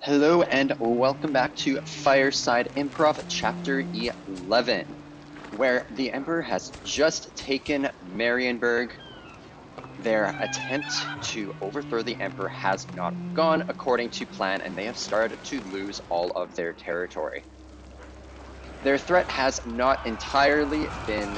Hello and welcome back to Fireside Improv Chapter 11, where the Emperor has just taken Marienburg. Their attempt to overthrow the Emperor has not gone according to plan, and they have started to lose all of their territory. Their threat has not entirely been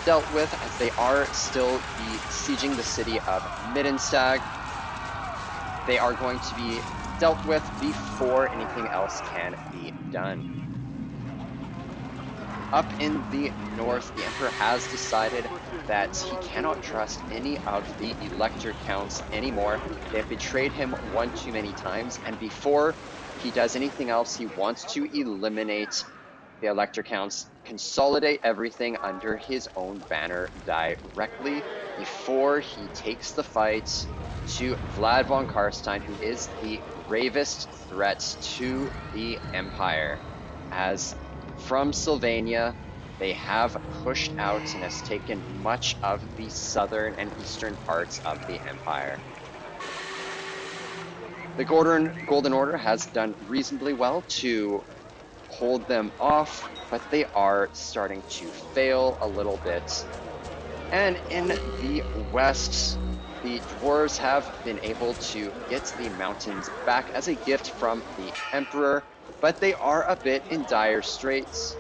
dealt with, as they are still besieging the city of Middenstag. They are going to be dealt with before anything else can be done. Up in the north, the Emperor has decided that he cannot trust any of the elector counts anymore. They have betrayed him one too many times, and before he does anything else, he wants to eliminate the elector counts, consolidate everything under his own banner directly before he takes the fight to Vlad Von Carstein, who is the gravest threat to the Empire, as from Sylvania, they have pushed out and has taken much of the southern and eastern parts of the Empire. The Golden Order has done reasonably well to hold them off, but they are starting to fail a little bit. And in the west, the dwarves have been able to get the mountains back as a gift from the Emperor, but they are a bit in dire straits,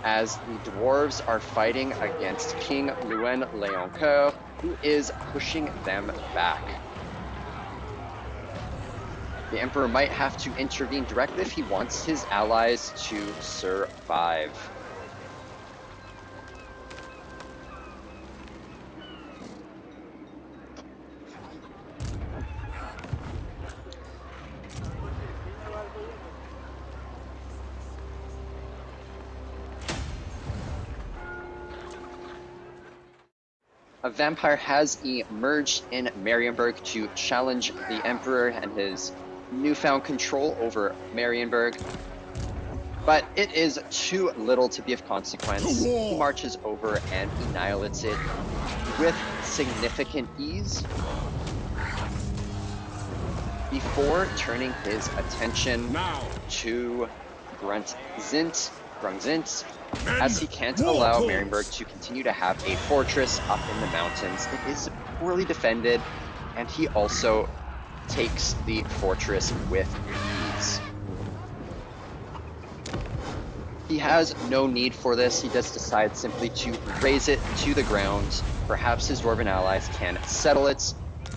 as the dwarves are fighting against King Luen Leoncoeur, who is pushing them back. The Emperor might have to intervene directly if he wants his allies to survive. A vampire has emerged in Marienburg to challenge the Emperor and his newfound control over Marienburg, but it is too little to be of consequence. He marches over and annihilates it with significant ease before turning his attention to Grunzint, as he can't allow Marienburg to continue to have a fortress up in the mountains. It is poorly defended, and he also takes the fortress with ease. He has no need for this. He just decides simply to raze it to the ground. Perhaps his dwarven allies can settle it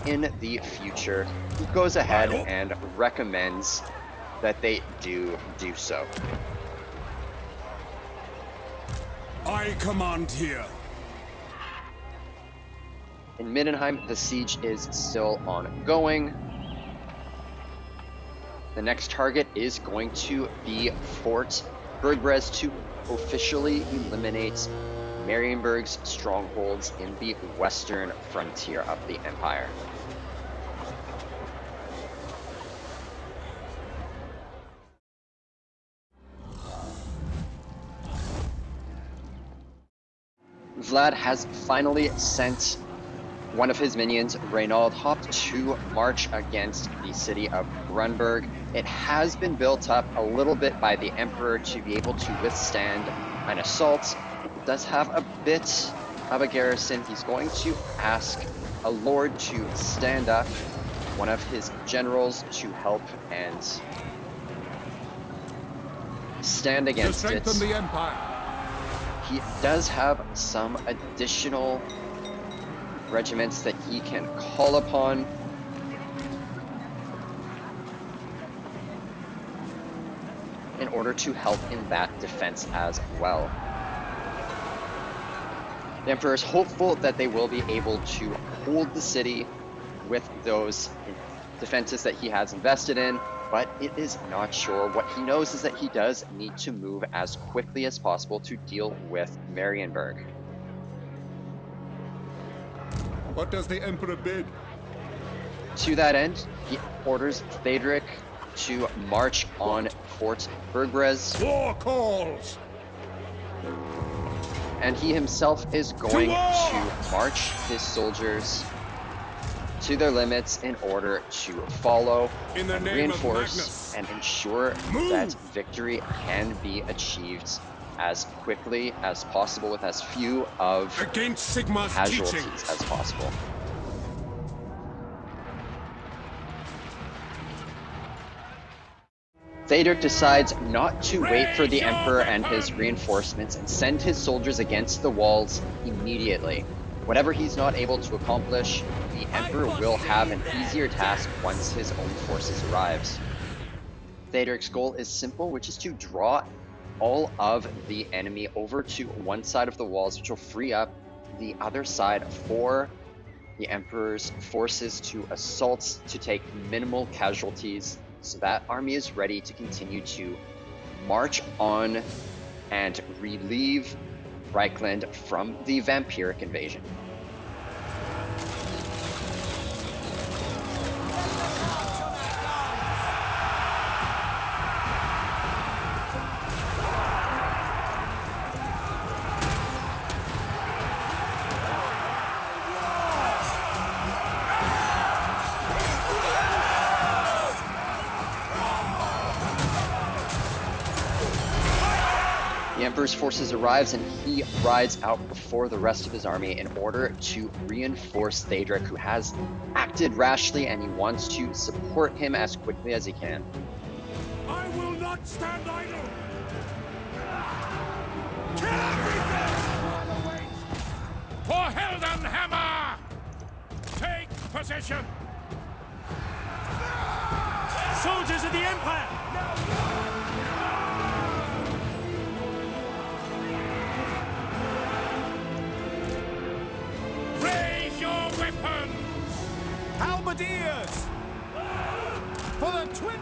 in the future. He goes ahead and recommends that they do so. I command here. In Middenheim, the siege is still ongoing. The next target is going to be Fort Bergbrez to officially eliminate Marienburg's strongholds in the western frontier of the Empire. Vlad has finally sent one of his minions, Reynold Hop, to march against the city of Grunberg. It has been built up a little bit by the Emperor to be able to withstand an assault. It does have a bit of a garrison. He's going to ask a lord to stand up, one of his generals to help and stand against it. To strengthen the Empire. He does have some additional regiments that he can call upon. In order to help in that defense as well. The Emperor is hopeful that they will be able to hold the city with those defenses that he has invested in, but it is not sure. What he knows is that he does need to move as quickly as possible to deal with Marienburg. What does the Emperor bid? To that end, he orders Theoderic to march on Fort Bergres. War calls! And he himself is going to march his soldiers to their limits in order to follow and reinforce and ensure that victory can be achieved as quickly as possible with as few of casualties as possible. Theoderic decides not to wait for the Emperor and his reinforcements and send his soldiers against the walls immediately. Whatever he's not able to accomplish, the Emperor will have an easier task once his own forces arrives. Theoderic's goal is simple, which is to draw all of the enemy over to one side of the walls, which will free up the other side for the Emperor's forces to assault, to take minimal casualties, so that army is ready to continue to march on and relieve Reichland from the vampiric invasion. The Emperor's forces arrives and he rides out before the rest of his army in order to reinforce Theoderic, who has acted rashly, and he wants to support him as quickly as he can. I will not stand idle! Kill everything! For Heldenhammer! Take position! Soldiers of the Empire! Halberdiers! For the twin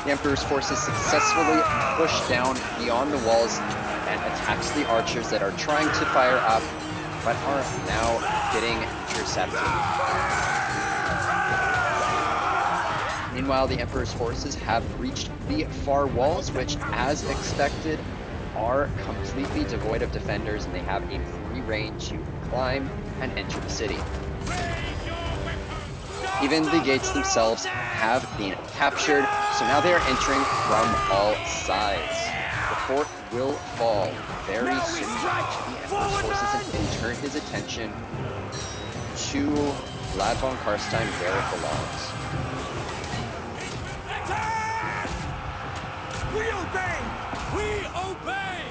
The Emperor's forces successfully push down beyond the walls and attacks the archers that are trying to fire up, but are now getting intercepted. Meanwhile, the Emperor's forces have reached the far walls, which, as expected, are completely devoid of defenders, and they have a free rein to climb and enter the city. Even the gates themselves have been captured, so now they are entering from all sides. The fort will fall very soon to the Emperor's forces, and can turn his attention to Vlad Von Carstein, where it belongs. We obey! We obey!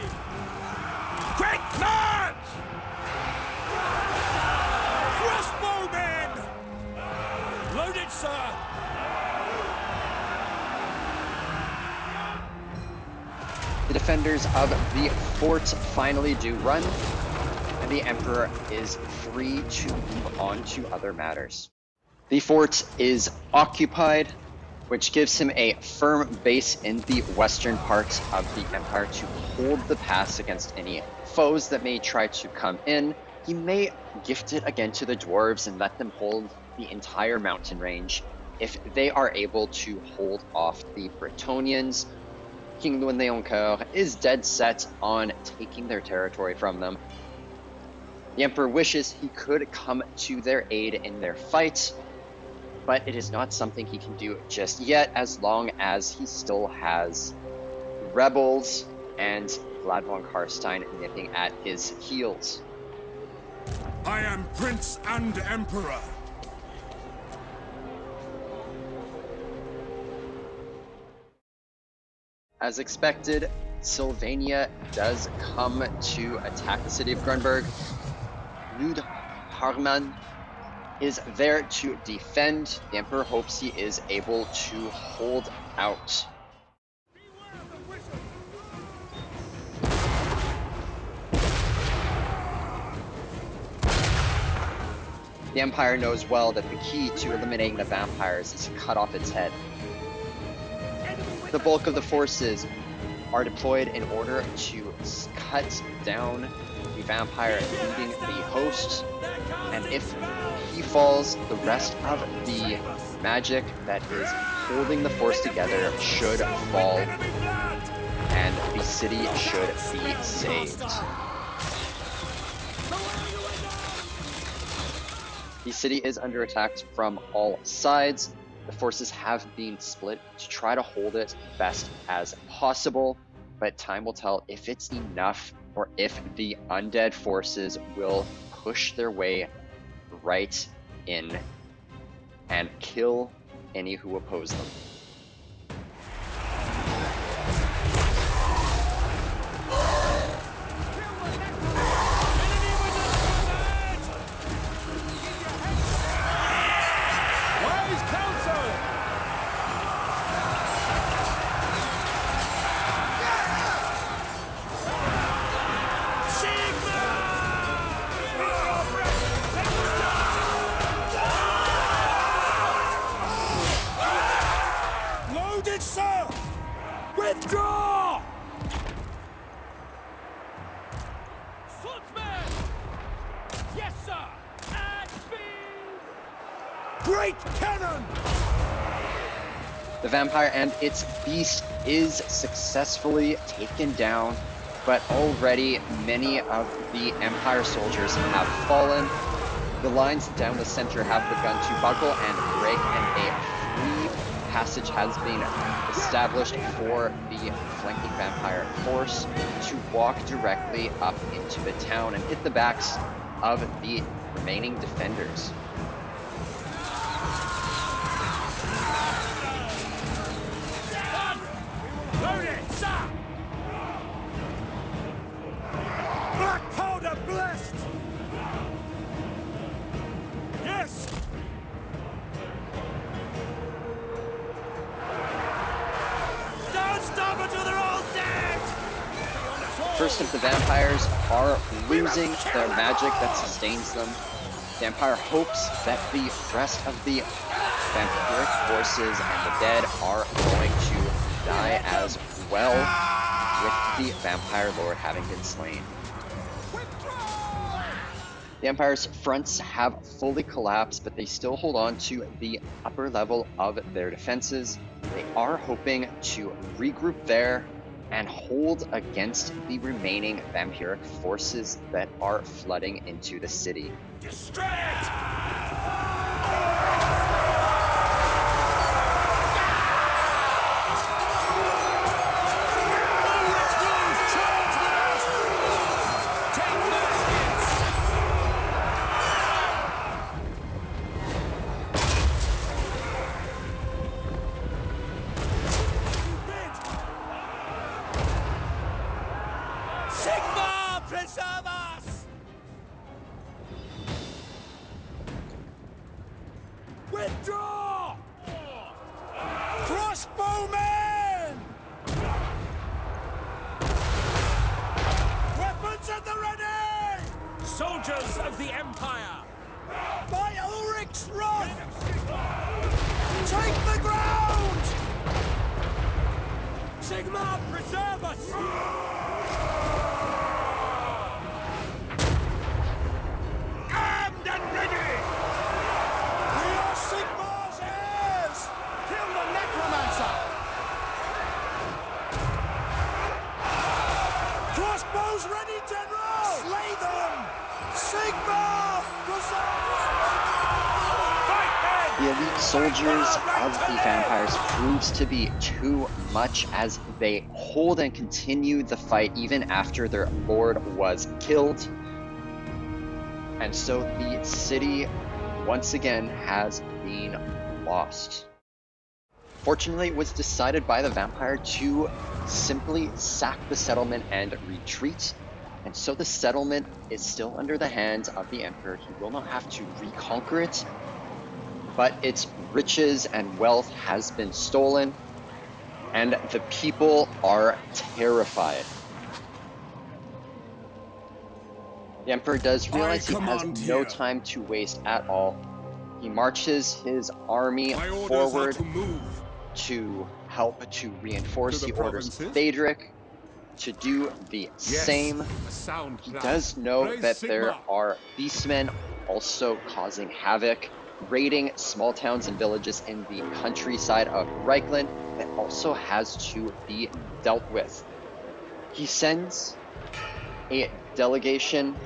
Great charge! Crossbowmen! Loaded, sir! The defenders of the fort finally do run, and the Emperor is free to move on to other matters. The fort is occupied, which gives him a firm base in the western part of the Empire to hold the pass against any foes that may try to come in. He may gift it again to the dwarves and let them hold the entire mountain range if they are able to hold off the Bretonnians. King Louis Leoncoeur is dead set on taking their territory from them. The Emperor wishes he could come to their aid in their fight, but it is not something he can do just yet, as long as he still has rebels and Vlad Von Carstein nipping at his heels. I am Prince and Emperor. As expected, Sylvania does come to attack the city of Grunberg. Lud Harman is there to defend. The Emperor hopes he is able to hold out. The Empire knows well that the key to eliminating the vampires is to cut off its head. The bulk of the forces are deployed in order to cut down the vampire leading the host, and if he falls, the rest of the magic that is holding the force together should fall, and the city should be saved. The city is under attack from all sides. The forces have been split to try to hold it best as possible, but time will tell if it's enough or if the undead forces will push their way right in and kill any who oppose them. Sir! Withdraw! Swordsman! Yes, sir! At speed! Great cannon! The vampire and its beast is successfully taken down, but already many of the Empire soldiers have fallen. The lines down the center have begun to buckle and break, and a free passage has been established for the flanking vampire force to walk directly up into the town and hit the backs of the remaining defenders. Load it, sir! Black powder blessed! Yes! Don't stop until they're all dead! First of the vampires are losing their magic that sustains them. The Empire hopes that the rest of the vampiric forces and the dead are going to die as well, with the vampire lord having been slain. The Empire's fronts have fully collapsed, but they still hold on to the upper level of their defenses. They are hoping to regroup there and hold against the remaining vampiric forces that are flooding into the city. Distract! Withdraw! Crossbowmen! Weapons at the ready! Soldiers of the Empire! By Ulrich's wrath! Take the ground! Sigmar, preserve us! Armed and ready! We are Sigmar's heirs! Kill the necromancer! Crossbows ready, General! Slay them! Sigmar! The elite soldiers of the vampires proves to be too much as they hold and continue the fight even after their lord was killed. And so the city once again has been lost. Fortunately, it was decided by the vampire to simply sack the settlement and retreat. And so the settlement is still under the hands of the emperor. He will not have to reconquer it, but its riches and wealth has been stolen, and the people are terrified. The Emperor does realize he has command no here. time to waste at all. He marches his army My orders forward are to move to help to reinforce. to the He orders provinces. Thadric to do the same. A sound He plan. does know Raise that Sigma. there are beastmen also causing havoc, raiding small towns and villages in the countryside of Reichland that also has to be dealt with. He sends a delegation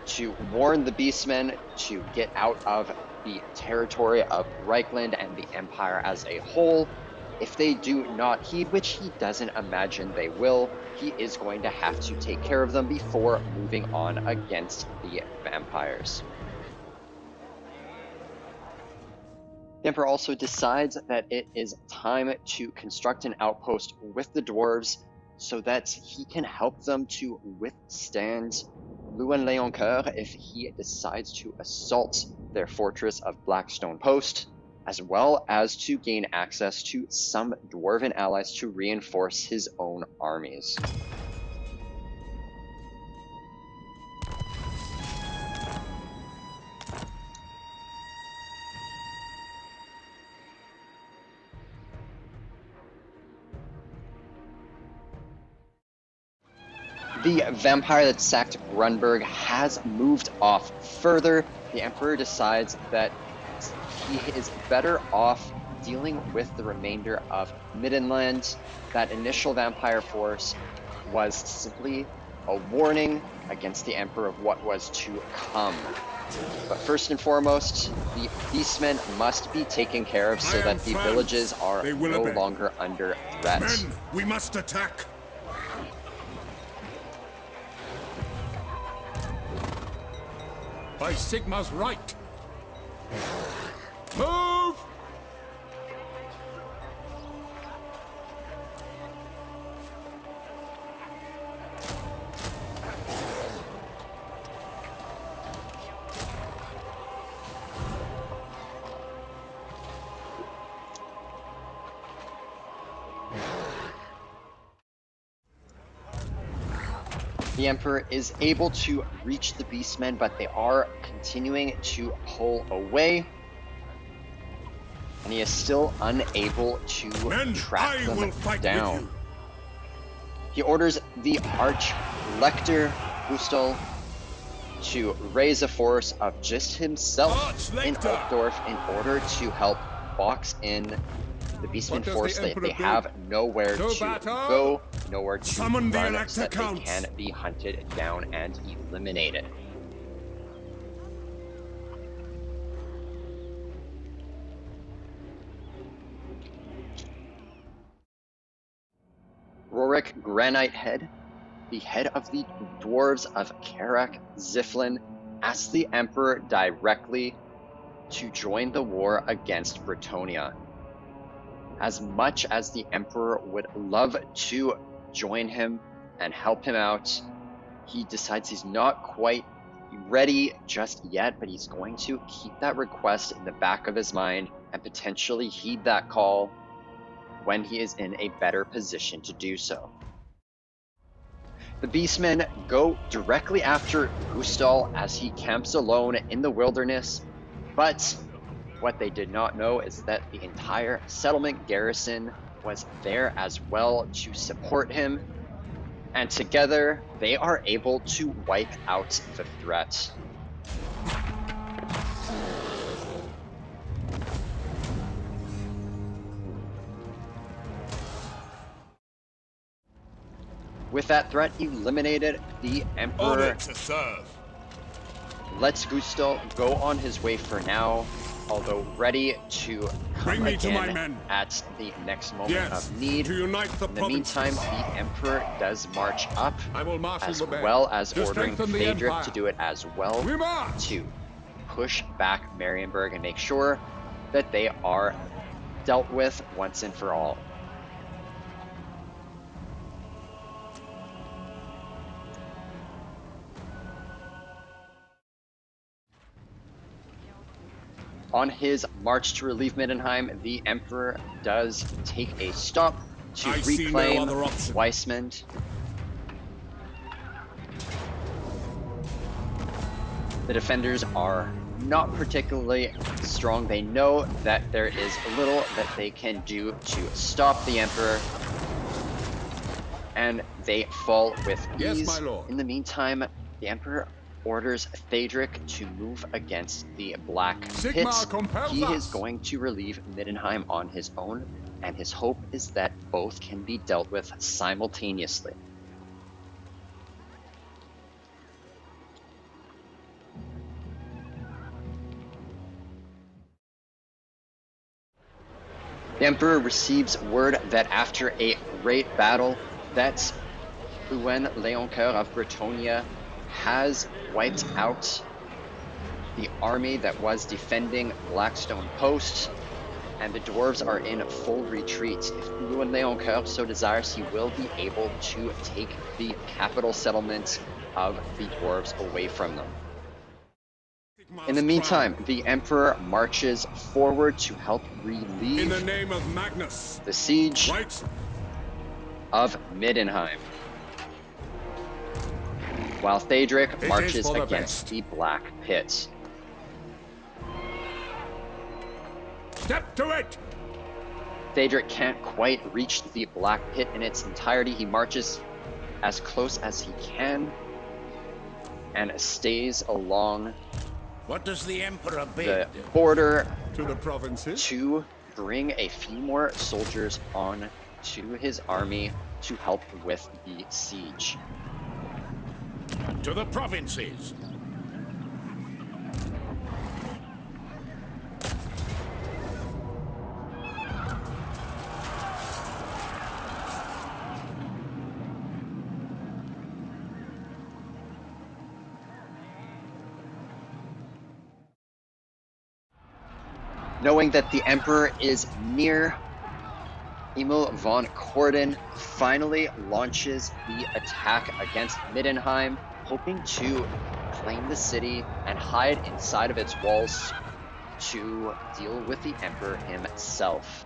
to warn the beastmen to get out of the territory of Reichland and the Empire as a whole. If they do not heed, which he doesn't imagine they will, he is going to have to take care of them before moving on against the vampires. The Emperor also decides that it is time to construct an outpost with the dwarves so that he can help them to withstand Louan-Leoncoeur if he decides to assault their fortress of Blackstone Post, as well as to gain access to some dwarven allies to reinforce his own armies. The vampire that sacked Grunberg has moved off further. The Emperor decides that he is better off dealing with the remainder of Middenland. That initial vampire force was simply a warning against the Emperor of what was to come. But first and foremost, the beastmen must be taken care of so that the Franz. villages are They will no obey. longer under threat. Men, we must attack. By Sigma's right. Move! The Emperor is able to reach the beastmen, but they are continuing to pull away. And he is still unable to Men, track I them will fight down. with you. He orders the Arch-Lector Gustal to raise a force of just himself in Arch-Lector! Altdorf in order to help box in the beastmen What does force the that Emperor they do? have nowhere To to battle! go, nowhere to Summon the run, Elector so that they Counts. can be hunted down and eliminated. Rorik Granite Head, the head of the dwarves of Karak Ziflin, asks the Emperor directly to join the war against Bretonnia. As much as the Emperor would love to join him and help him out, he decides he's not quite ready just yet, but he's going to keep that request in the back of his mind and potentially heed that call when he is in a better position to do so. The beastmen go directly after Gustal as he camps alone in the wilderness, but what they did not know is that the entire settlement garrison was there as well to support him, and together they are able to wipe out the threat. With that threat eliminated, the Emperor Honor to serve. lets Gustal go on his way for now, although ready to come Bring me to my again men. at the next moment Yes, of need. to unite the In the provinces. meantime, the Emperor does march up, I will marshal as the men well as to ordering strengthen the Thadric empire. to do it as well, We march! to push back Marienburg and make sure that they are dealt with once and for all. On his march to relieve Middenheim, the Emperor does take a stop to I see no reclaim other option. Weissmund. The defenders are not particularly strong. They know that there is little that they can do to stop the Emperor, and they fall with ease. Yes, my lord. In the meantime, the Emperor orders Theodric to move against the Black Pit. Sigmar compels He is us. going to relieve Middenheim on his own, and his hope is that both can be dealt with simultaneously. The Emperor receives word that after a great battle, that Owen Leoncoeur of Bretonnia has wiped out the army that was defending Blackstone Post, and the dwarves are in full retreat. If Owen Leoncoeur so desires, he will be able to take the capital settlement of the dwarves away from them. In the meantime, the Emperor marches forward to help relieve In the name of Magnus. the siege Right. of Middenheim, while Theodric It is marches for the against best. the Black Pit. Step to it. Theodric can't quite reach the Black Pit in its entirety. He marches as close as he can and stays along What does the Emperor bid? the border To the provinces. to bring a few more soldiers on to his army to help with the siege. To the provinces. Knowing that the Emperor is near, Emil von Corden finally launches the attack against Middenheim, hoping to claim the city and hide inside of its walls to deal with the Emperor himself.